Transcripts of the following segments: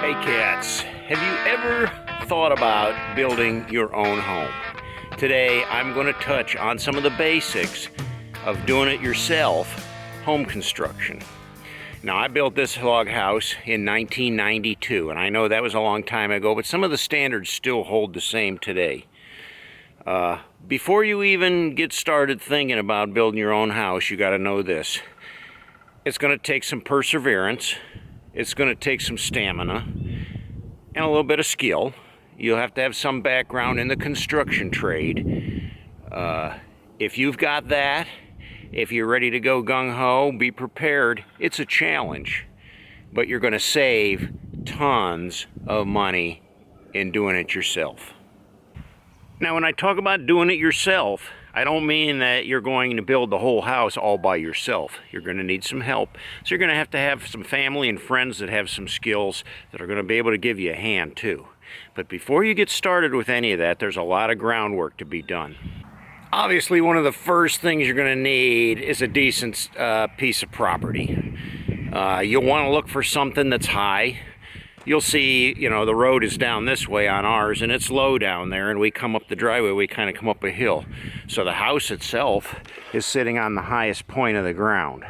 Hey cats, have you ever thought about building your own home? Today I'm going to touch on some of the basics of doing it yourself home construction. Now, I built this log house in 1992, and I know that was a long time ago, but some of the standards still hold the same today. Before you even get started thinking about building your own house, you got to know this. It's going to take some perseverance. It's going to take some stamina and a little bit of skill. You'll have to have some background in the construction trade. If you've got that, if you're ready to go gung-ho, be prepared. It's a challenge, but you're going to save tons of money in doing it yourself. Now, when I talk about doing it yourself, I don't mean that you're going to build the whole house all by yourself. You're going to need some help. So you're going to have some family and friends that have some skills that are going to be able to give you a hand too. But before you get started with any of that, there's a lot of groundwork to be done. Obviously, one of the first things you're going to need is a decent piece of property. You'll want to look for something that's high. You'll see, the road is down this way on ours, and it's low down there, and we come up the driveway, we kind of come up a hill. So the house itself is sitting on the highest point of the ground.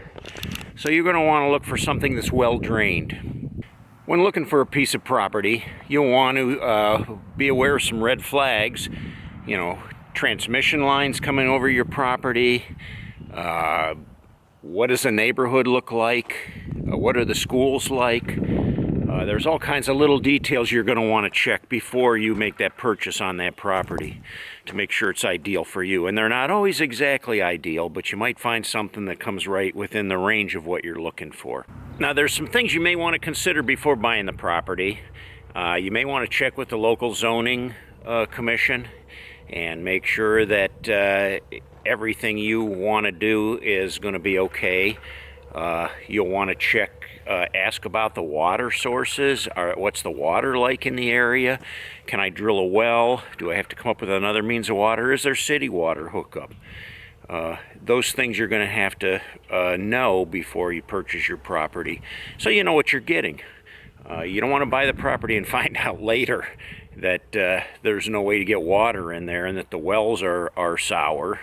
So you're going to want to look for something that's well drained. When looking for a piece of property, you'll want to be aware of some red flags, transmission lines coming over your property. What does the neighborhood look like? What are the schools like? There's all kinds of little details you're going to want to check before you make that purchase on that property to make sure it's ideal for you. And they're not always exactly ideal, but you might find something that comes right within the range of what you're looking for. Now, there's some things you may want to consider before buying the property. You may want to check with the local zoning commission and make sure that everything you want to do is going to be okay. You'll want to ask about the water sources. What's the water like in the area? Can I drill a well? Do I have to come up with another means of water? Is there city water hookup? Those things you're going to have to know before you purchase your property, so you know what you're getting. You don't want to buy the property and find out later that there's no way to get water in there and that the wells are sour.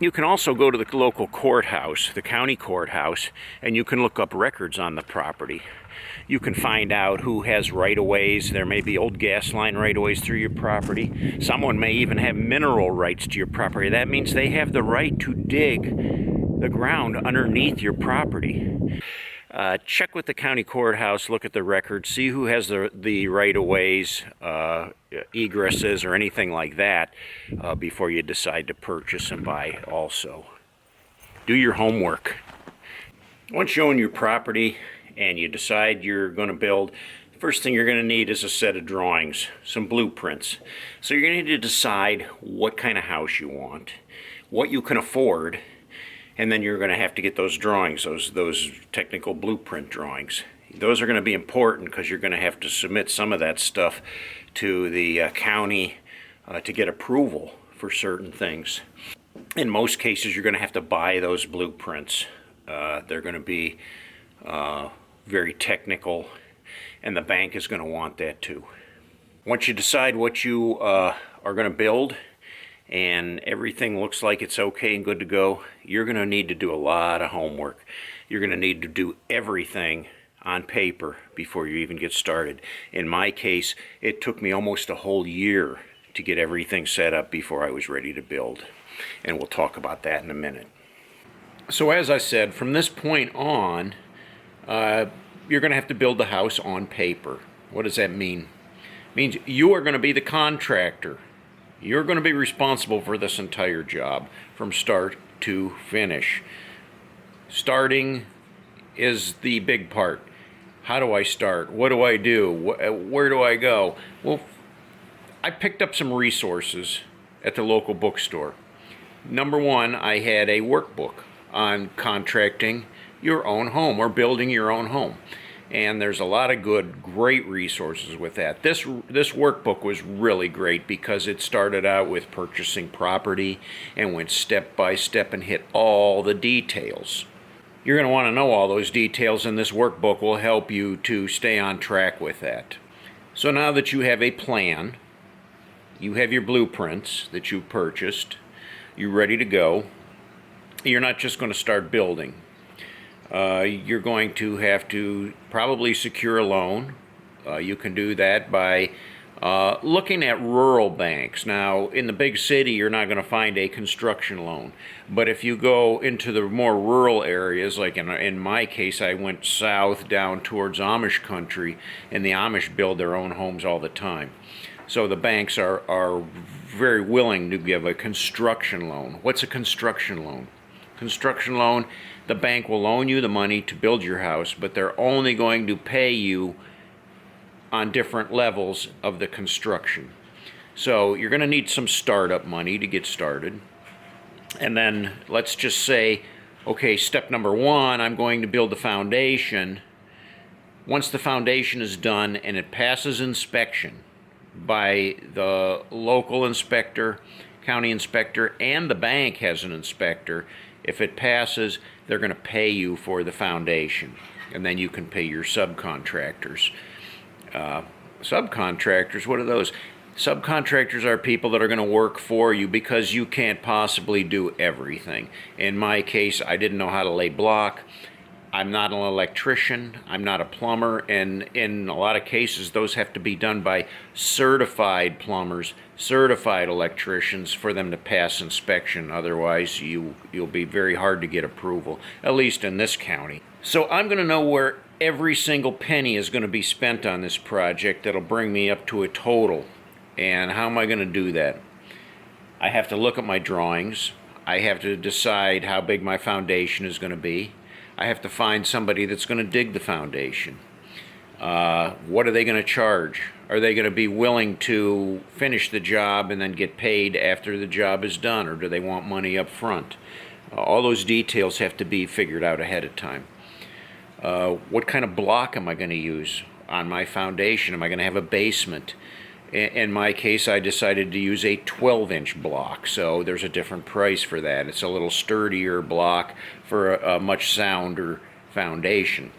You can also go to the local courthouse, the county courthouse, and you can look up records on the property. You can find out who has right-of-ways. There may be old gas line right-of-ways through your property. Someone may even have mineral rights to your property. That means they have the right to dig the ground underneath your property. Check with the county courthouse, look at the records, see who has the right-of-ways, egresses, or anything like that before you decide to purchase and buy also. Do your homework. Once you own your property and you decide you're going to build, the first thing you're going to need is a set of drawings, some blueprints. So you're going to need to decide what kind of house you want, what you can afford, and then you're going to have to get those drawings, those technical blueprint drawings. Those are going to be important because you're going to have to submit some of that stuff to the county to get approval for certain things. In most cases, you're going to have to buy those blueprints. They're going to be very technical, and the bank is going to want that too. Once you decide what you are going to build, and everything looks like it's okay and good to go, you're going to need to do a lot of homework. You're going to need to do everything on paper before you even get started. In my case, it took me almost a whole year to get everything set up before I was ready to build. And we'll talk about that in a minute. So as I said, from this point on, you're going to have to build the house on paper. What does that mean? It means you are going to be the contractor. You're going to be responsible for this entire job from start to finish. Starting is the big part. How do I start? What do I do? Where do I go? Well, I picked up some resources at the local bookstore. Number one, I had a workbook on contracting your own home or building your own home. And there's a lot of great resources with that. This workbook was really great because it started out with purchasing property and went step by step and hit all the details. You're going to want to know all those details, and this workbook will help you to stay on track with that. So now that you have a plan, you have your blueprints that you've purchased, you're ready to go, you're not just going to start building. You're going to have to probably secure a loan. You can do that by looking at rural banks. Now, in the big city, you're not going to find a construction loan. But if you go into the more rural areas, like in my case, I went south down towards Amish country, and the Amish build their own homes all the time. So the banks are very willing to give a construction loan. What's a construction loan? Construction loan, the bank will loan you the money to build your house, but they're only going to pay you on different levels of the construction. So you're going to need some startup money to get started. And then let's just say, okay, step number one, I'm going to build the foundation. Once the foundation is done and it passes inspection by the local inspector, county inspector, and the bank has an inspector, if it passes, they're going to pay you for the foundation. And then you can pay your subcontractors. Subcontractors, what are those? Subcontractors are people that are going to work for you because you can't possibly do everything. In my case, I didn't know how to lay block. I'm not an electrician. I'm not a plumber. And in a lot of cases, those have to be done by certified plumbers, certified electricians for them to pass inspection. Otherwise, you'll be very hard to get approval, at least in this county. So I'm going to know where every single penny is going to be spent on this project that'll bring me up to a total. And how am I going to do that? I have to look at my drawings. I have to decide how big my foundation is going to be. I have to find somebody that's going to dig the foundation. What are they going to charge? Are they going to be willing to finish the job and then get paid after the job is done, or do they want money up front? All those details have to be figured out ahead of time. What kind of block am I going to use on my foundation? Am I going to have a basement? In my case, I decided to use a 12-inch block, so there's a different price for that. It's a little sturdier block for a much sounder foundation.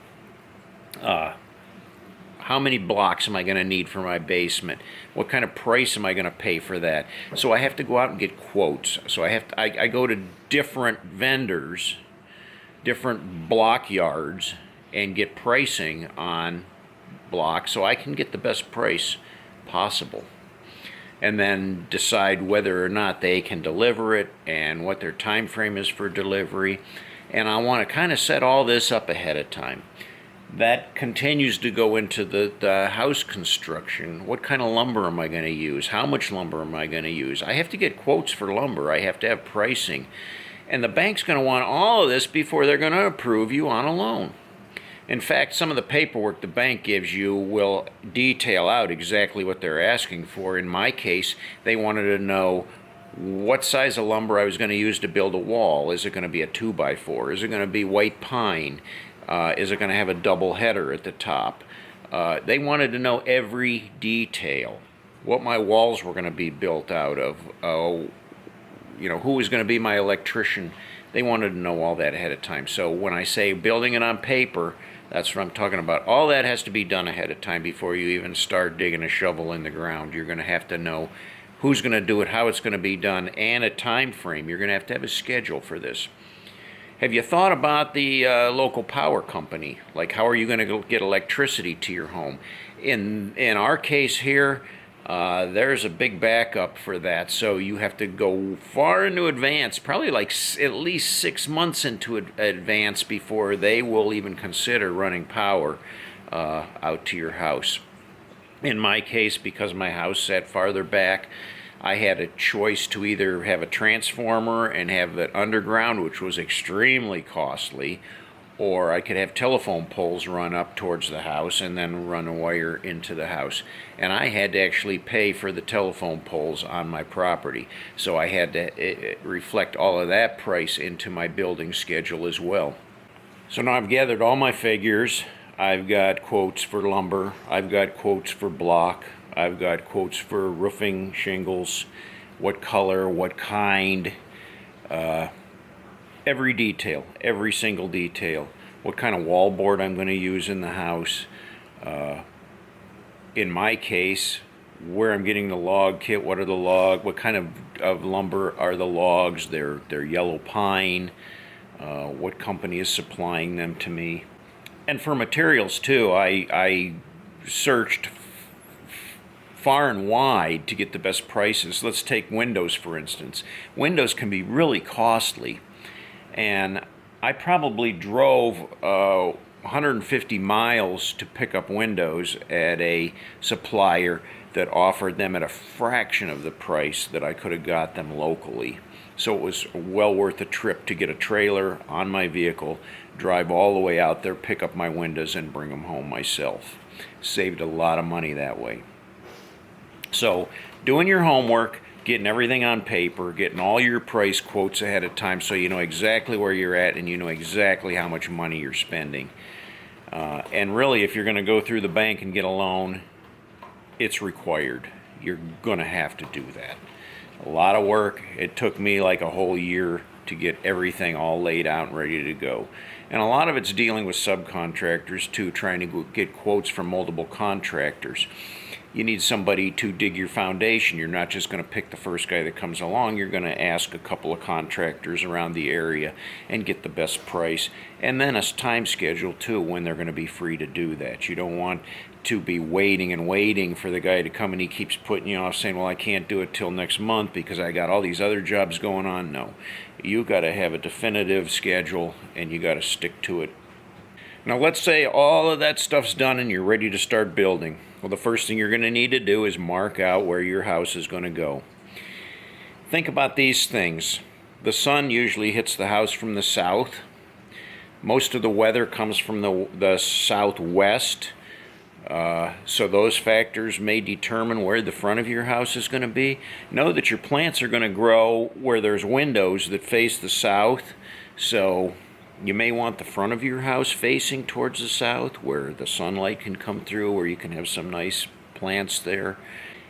How many blocks am I going to need for my basement? What kind of price am I going to pay for that? So I have to go out and get quotes. So I go to different vendors, different block yards, and get pricing on blocks so I can get the best price possible, and then decide whether or not they can deliver it and what their time frame is for delivery. And I want to kind of set all this up ahead of time. That continues to go into the house construction. What kind of lumber am I going to use? How much lumber am I going to use? I have to get quotes for lumber. I have to have pricing. And the bank's going to want all of this before they're going to approve you on a loan. In fact, some of the paperwork the bank gives you will detail out exactly what they're asking for. In my case, they wanted to know what size of lumber I was going to use to build a wall. Is it going to be a 2x4? Is it going to be white pine? Is it going to have a double header at the top? They wanted to know every detail. What my walls were going to be built out of. Who was going to be my electrician. They wanted to know all that ahead of time. So when I say building it on paper, that's what I'm talking about. All that has to be done ahead of time before you even start digging a shovel in the ground. You're going to have to know who's going to do it, how it's going to be done, and a time frame. You're going to have a schedule for this. Have you thought about the local power company? Like, how are you going to get electricity to your home? In our case here, there's a big backup for that, so you have to go far into advance, probably like at least 6 months into advance before they will even consider running power out to your house. In my case, because my house sat farther back, I had a choice to either have a transformer and have it underground, which was extremely costly, or I could have telephone poles run up towards the house and then run a wire into the house. And I had to actually pay for the telephone poles on my property. So I had to reflect all of that price into my building schedule as well. So now I've gathered all my figures. I've got quotes for lumber. I've got quotes for block. I've got quotes for roofing shingles, what color, what kind, every detail, every single detail, what kind of wallboard I'm going to use in the house, in my case, where I'm getting the log kit, what kind of lumber are the logs, they're yellow pine, what company is supplying them to me. And for materials too, I searched far and wide to get the best prices. Let's take windows for instance. Windows can be really costly, and I probably drove 150 miles to pick up windows at a supplier that offered them at a fraction of the price that I could have got them locally. So it was well worth the trip to get a trailer on my vehicle, drive all the way out there, pick up my windows, and bring them home myself. Saved a lot of money that way. So doing your homework, getting everything on paper, getting all your price quotes ahead of time so you know exactly where you're at and you know exactly how much money you're spending. And really, if you're going to go through the bank and get a loan, it's required. You're going to have to do that. A lot of work. It took me like a whole year to get everything all laid out and ready to go. And a lot of it's dealing with subcontractors too, trying to get quotes from multiple contractors. You need somebody to dig your foundation. You're not just going to pick the first guy that comes along. You're going to ask a couple of contractors around the area and get the best price. And then a time schedule too, when they're going to be free to do that. You don't want to be waiting and waiting for the guy to come and he keeps putting you off saying, well, I can't do it till next month because I got all these other jobs going on. No, you got to have a definitive schedule and you got to stick to it. Now let's say all of that stuff's done and you're ready to start building. Well, the first thing you're going to need to do is mark out where your house is going to go. Think about these things. The sun usually hits the house from the south. Most of the weather comes from the southwest. So those factors may determine where the front of your house is going to be. Know that your plants are going to grow where there's windows that face the south. So you may want the front of your house facing towards the south where the sunlight can come through, where you can have some nice plants there.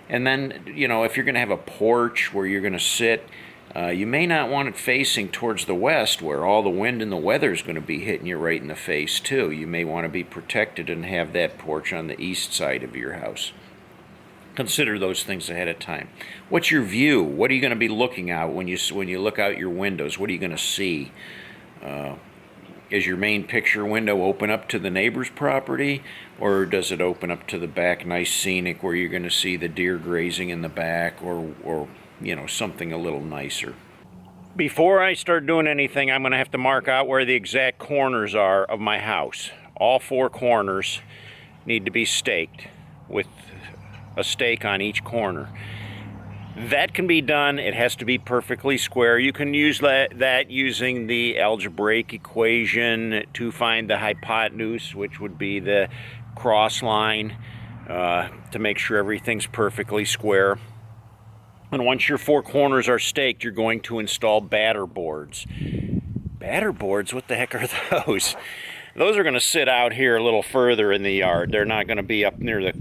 And then, you know, if you're going to have a porch where you're going to sit, you may not want it facing towards the west where all the wind and the weather is going to be hitting you right in the face too. You may want to be protected and have that porch on the east side of your house. Consider those things ahead of time. What's your view? What are you going to be looking at when you look out your windows? What are you going to see? Is your main picture window open up to the neighbor's property, or does it open up to the back, nice scenic, where you're going to see the deer grazing in the back, or you know, something a little nicer? Before I start doing anything, I'm going to have to mark out where the exact corners are of my house. All four corners need to be staked with a stake on each corner. That can be done. It has to be perfectly square. You can use that using the algebraic equation to find the hypotenuse, which would be the cross line, to make sure everything's perfectly square. And once your four corners are staked, you're going to install batter boards. Batter boards? What the heck are those? Those are going to sit out here a little further in the yard. They're not going to be up near the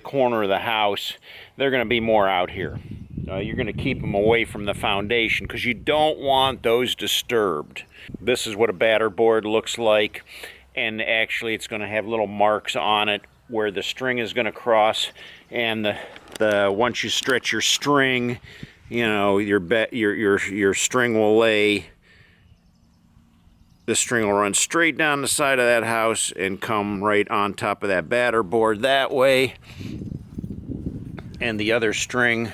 corner of the house. They're going to be more out here. You're going to keep them away from the foundation because you don't want those disturbed. This is what a batter board looks like, and actually it's going to have little marks on it where the string is going to cross, and the once you stretch your string, you know, your string will lay. The string will run straight down the side of that house and come right on top of that batter board that way. And the other string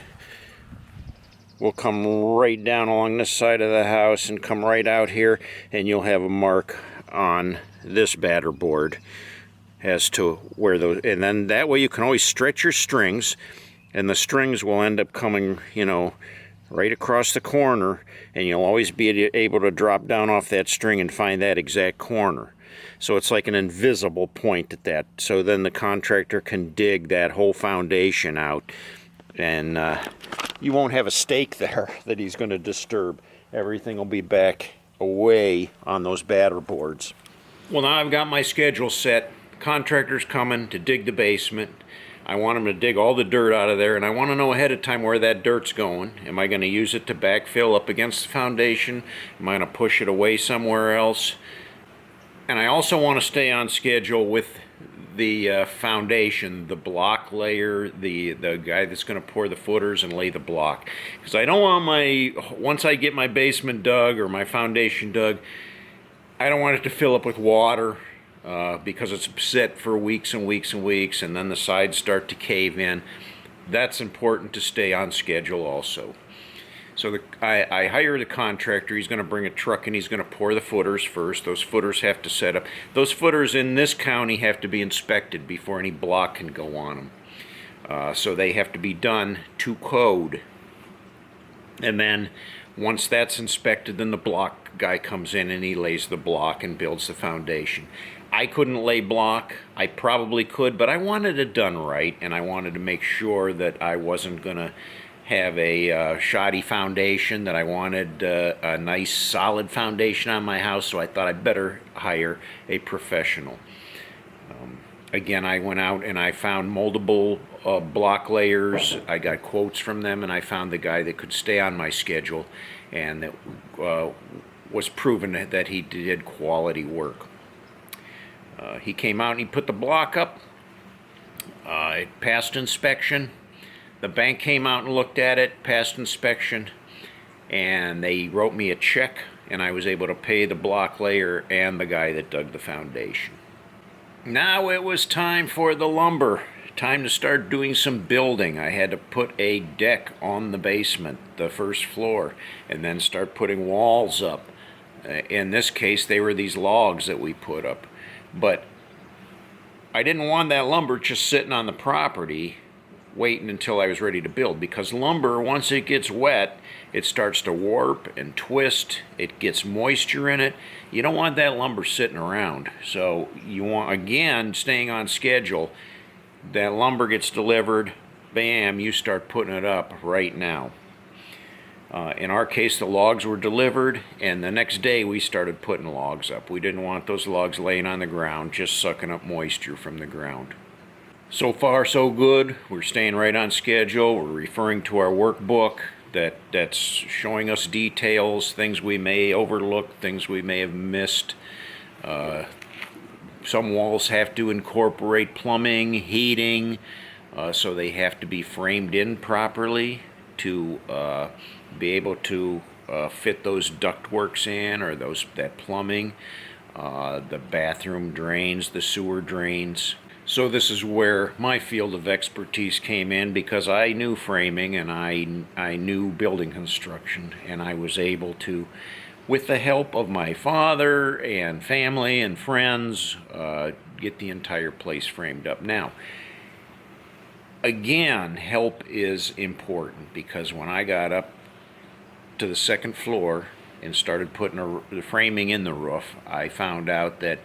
will come right down along this side of the house and come right out here, and you'll have a mark on this batter board as to where those, and then that way you can always stretch your strings, and the strings will end up coming, you know, right across the corner, and you'll always be able to drop down off that string and find that exact corner. So it's like an invisible point at that. So then the contractor can dig that whole foundation out, and you won't have a stake there that he's going to disturb. Everything will be back away on those batter boards. Well, now I've got my schedule set. Contractor's coming to dig the basement. I want him to dig all the dirt out of there, and I want to know ahead of time where that dirt's going. Am I going to use it to backfill up against the foundation? Am I going to push it away somewhere else? And I also want to stay on schedule with the foundation, the block layer, the guy that's going to pour the footers and lay the block. Because I don't want once I get my basement dug or my foundation dug, I don't want it to fill up with water because it's set for weeks and weeks and weeks, and then the sides start to cave in. That's important to stay on schedule also. So I hired a contractor. He's going to bring a truck and he's going to pour the footers first. Those footers have to set up. Those footers in this county have to be inspected before any block can go on them. So they have to be done to code. And then once that's inspected, then the block guy comes in and he lays the block and builds the foundation. I couldn't lay block. I probably could, but I wanted it done right, and I wanted to make sure that I wasn't going to have a shoddy foundation, that I wanted a nice solid foundation on my house, so I thought I'd better hire a professional. Again, I went out and I found moldable block layers. I got quotes from them, and I found the guy that could stay on my schedule and that was proven that he did quality work. He came out and he put the block up. It passed inspection. The bank came out and looked at it, passed inspection, and they wrote me a check, and I was able to pay the block layer and the guy that dug the foundation. Now it was time for the lumber. Time to start doing some building. I had to put a deck on the basement, the first floor, and then start putting walls up. In this case, they were these logs that we put up. But I didn't want that lumber just sitting on the property waiting until I was ready to build, because lumber, once it gets wet, it starts to warp and twist. It gets moisture in it. You don't want that lumber sitting around. So you want, again, staying on schedule. That lumber gets delivered, bam, you start putting it up right now. In our case, the logs were delivered, and the next day we started putting logs up. We didn't want those logs laying on the ground, just sucking up moisture from the ground. So far, so good. We're staying right on schedule. We're referring to our workbook that's showing us details, things we may overlook, things we may have missed. Some walls have to incorporate plumbing, heating, so they have to be framed in properly to be able to fit those ductworks in, or that plumbing, the bathroom drains, the sewer drains. So this is where my field of expertise came in, because I knew framing and I knew building construction, and I was able to, with the help of my father and family and friends, get the entire place framed up. Now, again, help is important, because when I got up to the second floor and started putting the framing in the roof, I found out that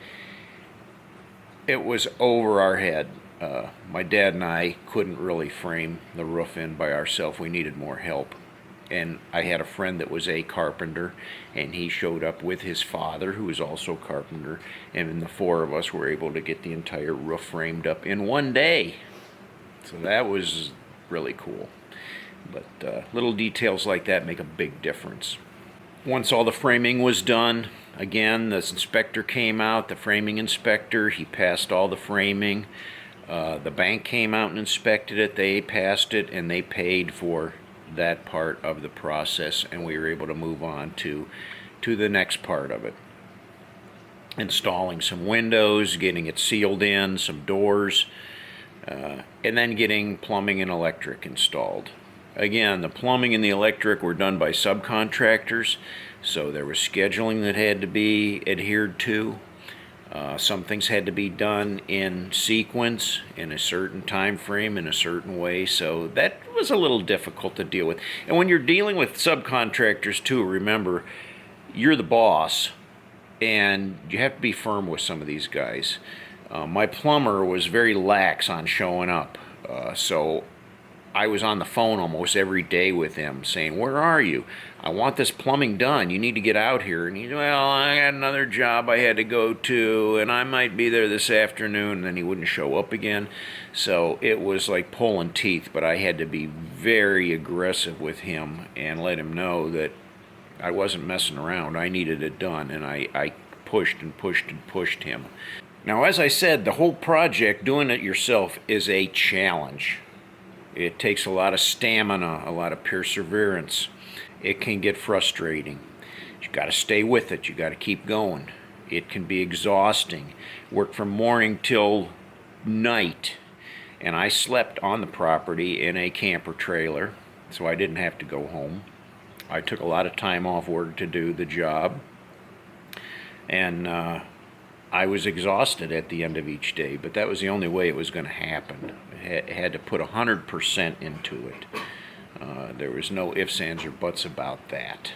it was over our head. My dad and I couldn't really frame the roof in by ourselves. We needed more help. And I had a friend that was a carpenter, and he showed up with his father, who was also a carpenter, and the four of us were able to get the entire roof framed up in one day. So that was really cool. But little details like that make a big difference. Once all the framing was done, again, the inspector came out, the framing inspector. He passed all the framing. The bank came out and inspected it. They passed it, and they paid for that part of the process, and we were able to move on to the next part of it. Installing some windows, getting it sealed in, some doors, and then getting plumbing and electric installed. Again, the plumbing and the electric were done by subcontractors, so there was scheduling that had to be adhered to. Some things had to be done in sequence, in a certain time frame, in a certain way, so that was a little difficult to deal with. And when you're dealing with subcontractors too, remember, you're the boss, and you have to be firm with some of these guys. My plumber was very lax on showing up, so I was on the phone almost every day with him saying, "Where are you? I want this plumbing done. You need to get out here." And he said, "Well, I had another job I had to go to, and I might be there this afternoon." And then he wouldn't show up again. So it was like pulling teeth, but I had to be very aggressive with him and let him know that I wasn't messing around. I needed it done, and I pushed and pushed and pushed him. Now, as I said, the whole project, doing it yourself, is a challenge. It takes a lot of stamina, a lot of perseverance. It can get frustrating. You got to stay with it. You got to keep going. It can be exhausting. Work from morning till night. And I slept on the property in a camper trailer, so I didn't have to go home. I took a lot of time off work to do the job. And I was exhausted at the end of each day, but that was the only way it was going to happen. I had to put 100% into it. There was no ifs, ands, or buts about that.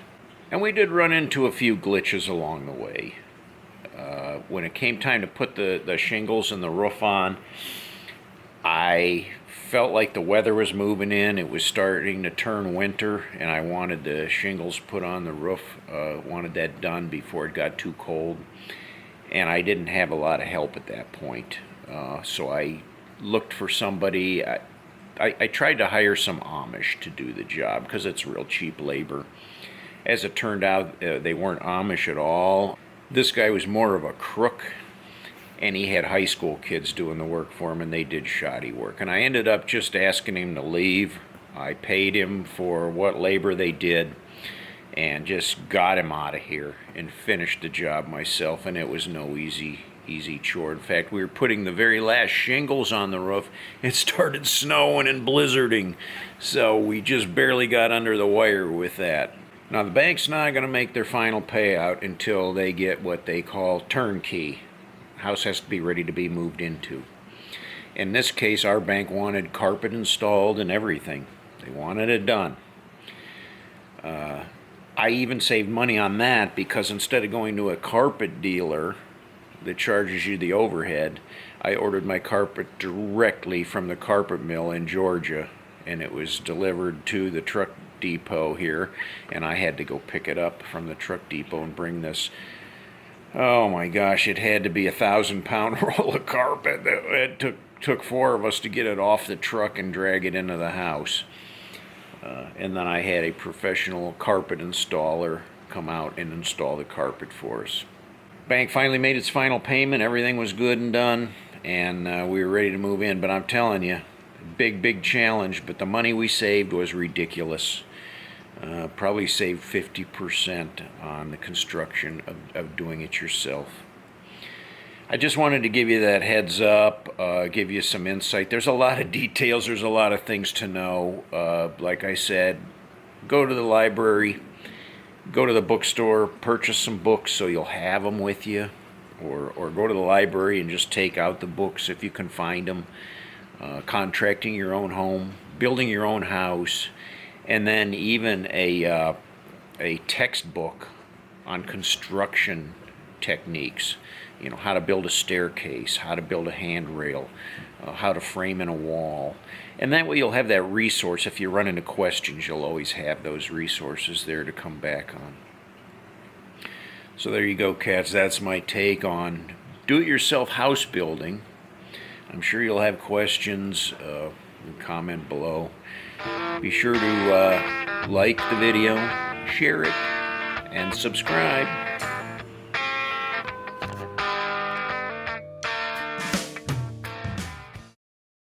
And we did run into a few glitches along the way. When it came time to put the shingles and the roof on, I felt like the weather was moving in. It was starting to turn winter, and I wanted the shingles put on the roof. Wanted that done before it got too cold. And I didn't have a lot of help at that point. So I looked for somebody. I tried to hire some Amish to do the job because it's real cheap labor. As it turned out, they weren't Amish at all. This guy was more of a crook, and he had high school kids doing the work for him, and they did shoddy work. And I ended up just asking him to leave. I paid him for what labor they did and just got him out of here and finished the job myself, and it was no easy chore. In fact, we were putting the very last shingles on the roof. It started snowing and blizzarding, so we just barely got under the wire with that. Now, the bank's not going to make their final payout until they get what they call turnkey. House has to be ready to be moved into. In this case, our bank wanted carpet installed and everything. They wanted it done. I even saved money on that because instead of going to a carpet dealer that charges you the overhead, I ordered my carpet directly from the carpet mill in Georgia, and it was delivered to the truck depot here, and I had to go pick it up from the truck depot and bring this. Oh my gosh, it had to be a 1,000-pound roll of carpet. It took 4 of us to get it off the truck and drag it into the house. And then I had a professional carpet installer come out and install the carpet for us. Bank finally made its final payment. Everything was good and done, and we were ready to move in. But I'm telling you, big challenge, but the money we saved was ridiculous. Probably saved 50% on the construction of doing it yourself. I just wanted to give you that heads up, give you some insight. There's a lot of details, there's a lot of things to know. Like I said, go to the library, go to the bookstore, purchase some books so you'll have them with you, or go to the library and just take out the books if you can find them. Contracting your own home, building your own house, and then even a textbook on construction techniques. You know, how to build a staircase, how to build a handrail, how to frame in a wall. And that way you'll have that resource. If you run into questions, you'll always have those resources there to come back on. So there you go, cats. That's my take on do-it-yourself house building. I'm sure you'll have questions. Comment below. Be sure to like the video, share it, and subscribe.